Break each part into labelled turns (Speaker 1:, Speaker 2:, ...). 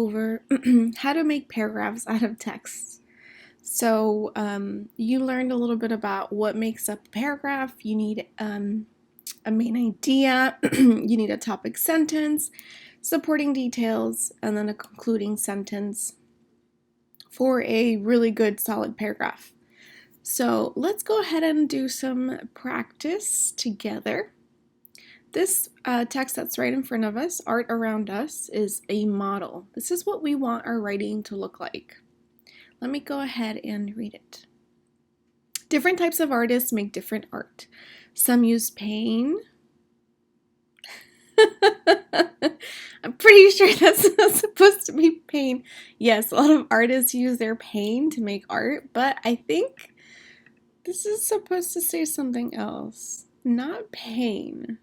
Speaker 1: over how to make paragraphs out of text. So you learned a little bit about what makes up a paragraph. You need a main idea, you need a topic sentence, supporting details, and then a concluding sentence for a really good solid paragraph. So let's go ahead and do some practice together. This text that's right in front of us, Art Around Us, is a model. This is what we want our writing to look like. Let me go ahead and read it. Different types of artists make different art. Some use pain. I'm pretty sure that's not supposed to be pain. Yes, a lot of artists use their pain to make art, but I think this is supposed to say something else. Not pain.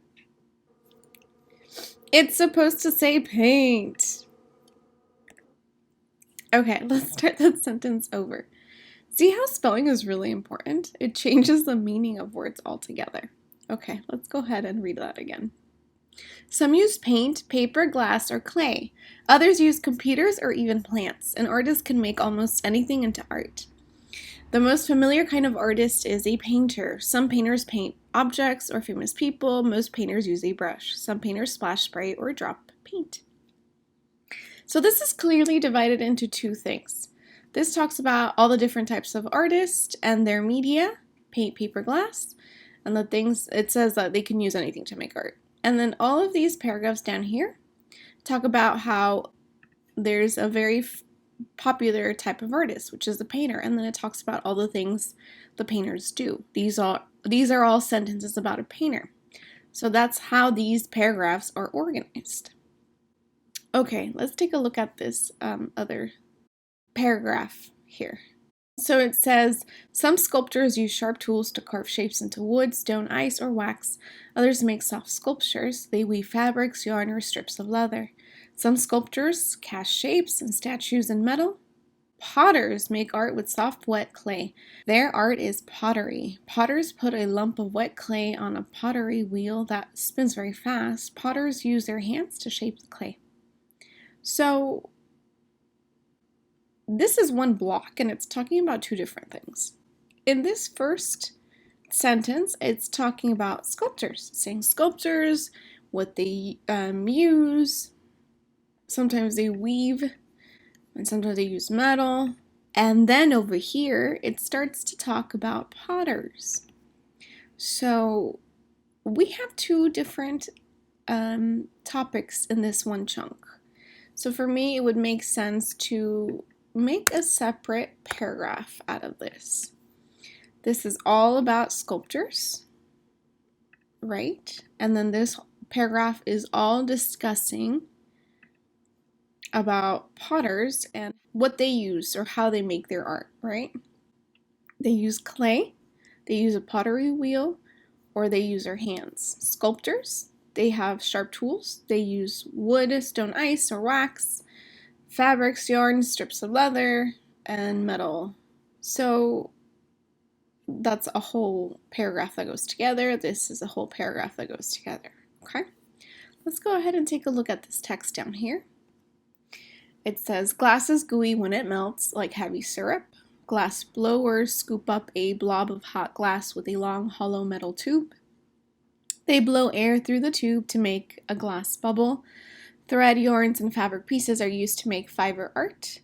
Speaker 1: It's supposed to say paint. Okay, let's start that sentence over. See how spelling is really important? It changes the meaning of words altogether. Okay, let's go ahead and read that again. Some use paint, paper, glass, or clay. Others use computers or even plants. An artist can make almost anything into art. The most familiar kind of artist is a painter. Some painters paint objects or famous people. Most painters use a brush. Some painters splash spray or drop paint. So this is clearly divided into two things. This talks about all the different types of artists and their media, paint, paper, glass, and the things, it says that they can use anything to make art. And then all of these paragraphs down here talk about how there's a very popular type of artist, which is the painter, and then it talks about all the things the painters do. These are all sentences about a painter. So that's how these paragraphs are organized. Okay, let's take a look at this other paragraph here. So it says, some sculptors use sharp tools to carve shapes into wood, stone, ice, or wax. Others make soft sculptures. They weave fabrics, yarn, or strips of leather. Some sculptors cast shapes and statues in metal. Potters make art with soft, wet clay. Their art is pottery. Potters put a lump of wet clay on a pottery wheel that spins very fast. Potters use their hands to shape the clay. So this is one block, and it's talking about two different things. In this first sentence, it's talking about sculptors. It's saying sculptors, what they use. Sometimes they weave, and sometimes they use metal. And then over here, it starts to talk about potters. So we have two different topics in this one chunk. So for me, it would make sense to make a separate paragraph out of this. This is all about sculptors, right? And then this paragraph is all discussing about potters and what they use or how they make their art, right? They use clay, they use a pottery wheel, or they use their hands. Sculptors, they have sharp tools. They use wood, stone, ice, or wax, fabrics, yarn, strips of leather, and metal. So that's a whole paragraph that goes together. This is a whole paragraph that goes together. Okay? Let's go ahead and take a look at this text down here. It says, glass is gooey when it melts, like heavy syrup. Glass blowers scoop up a blob of hot glass with a long, hollow metal tube. They blow air through the tube to make a glass bubble. Thread, yarns, and fabric pieces are used to make fiber art.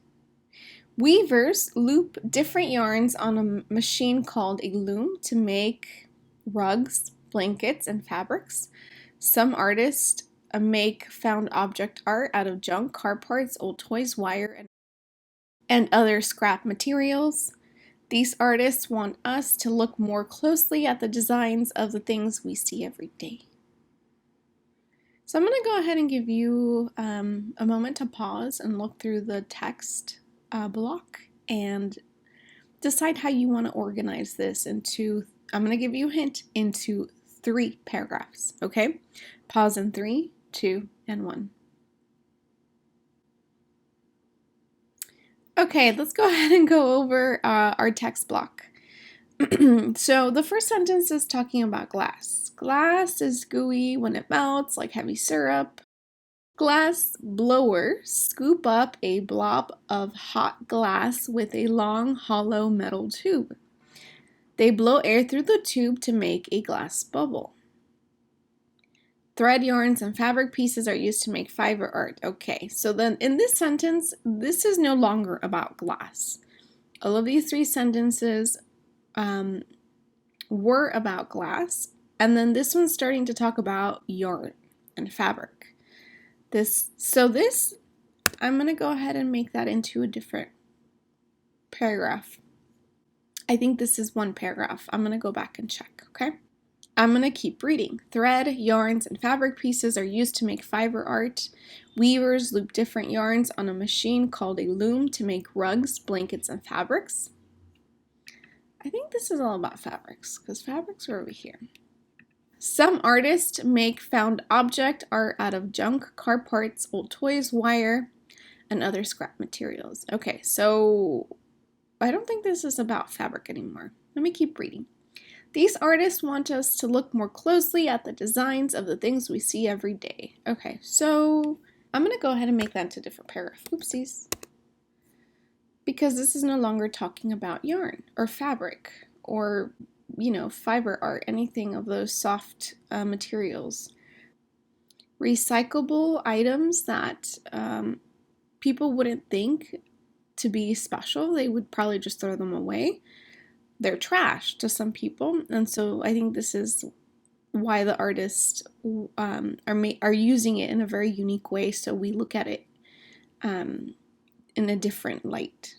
Speaker 1: Weavers loop different yarns on a machine called a loom to make rugs, blankets, and fabrics. Some artists make found object art out of junk, car parts, old toys, wire, and other scrap materials. These artists want us to look more closely at the designs of the things we see every day. So I'm going to go ahead and give you a moment to pause and look through the text block and decide how you want to organize this into, I'm going to give you a hint, into 3 paragraphs, okay? Pause in 3, 2, and 1. Okay, let's go ahead and go over our text block. So the first sentence is talking about glass. Glass is gooey when it melts, like heavy syrup. Glass blower scoop up a blob of hot glass with a long, hollow metal tube. They blow air through the tube to make a glass bubble. Thread, yarns, and fabric pieces are used to make fiber art. Okay, so then in this sentence, this is no longer about glass. All of these three sentences were about glass, and then this one's starting to talk about yarn and fabric. I'm going to go ahead and make that into a different paragraph. I think this is one paragraph. I'm going to go back and check, okay? I'm going to keep reading. Thread, yarns, and fabric pieces are used to make fiber art. Weavers loop different yarns on a machine called a loom to make rugs, blankets, and fabrics. I think this is all about fabrics, because fabrics are over here. Some artists make found object art out of junk, car parts, old toys, wire, and other scrap materials. Okay, so I don't think this is about fabric anymore. Let me keep reading. These artists want us to look more closely at the designs of the things we see every day. Okay, so I'm going to go ahead and make that into a different paragraph. Oopsies. Because this is no longer talking about yarn or fabric or fiber art, anything of those soft materials. Recyclable items that people wouldn't think to be special, they would probably just throw them away. They're trash to some people, and so I think this is why the artists are using it in a very unique way, so we look at it in a different light.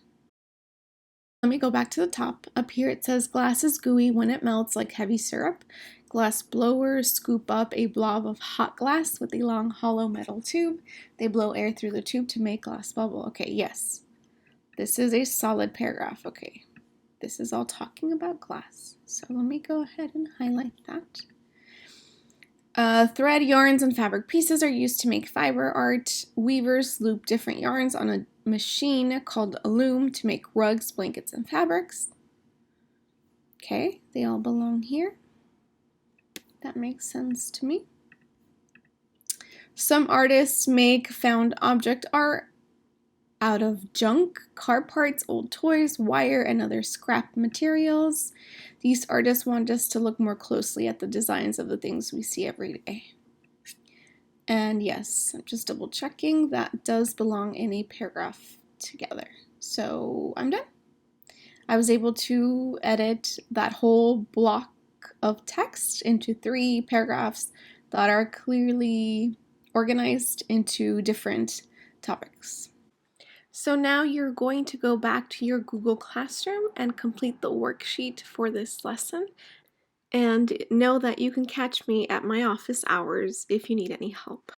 Speaker 1: Let me go back to the top. Up here it says glass is gooey when it melts like heavy syrup. Glass blowers scoop up a blob of hot glass with a long hollow metal tube. They blow air through the tube to make glass bubble. Okay, yes. This is a solid paragraph. Okay, this is all talking about glass. So let me go ahead and highlight that. Thread, yarns, and fabric pieces are used to make fiber art. Weavers loop different yarns on a machine called a loom to make rugs, blankets, and fabrics. Okay, they all belong here. That makes sense to me. Some artists make found object art out of junk, car parts, old toys, wire, and other scrap materials. These artists want us to look more closely at the designs of the things we see every day. And yes, I'm just double checking, that does belong in a paragraph together. So I'm done. I was able to edit that whole block of text into 3 paragraphs that are clearly organized into different topics. So now you're going to go back to your Google Classroom and complete the worksheet for this lesson. And know that you can catch me at my office hours if you need any help.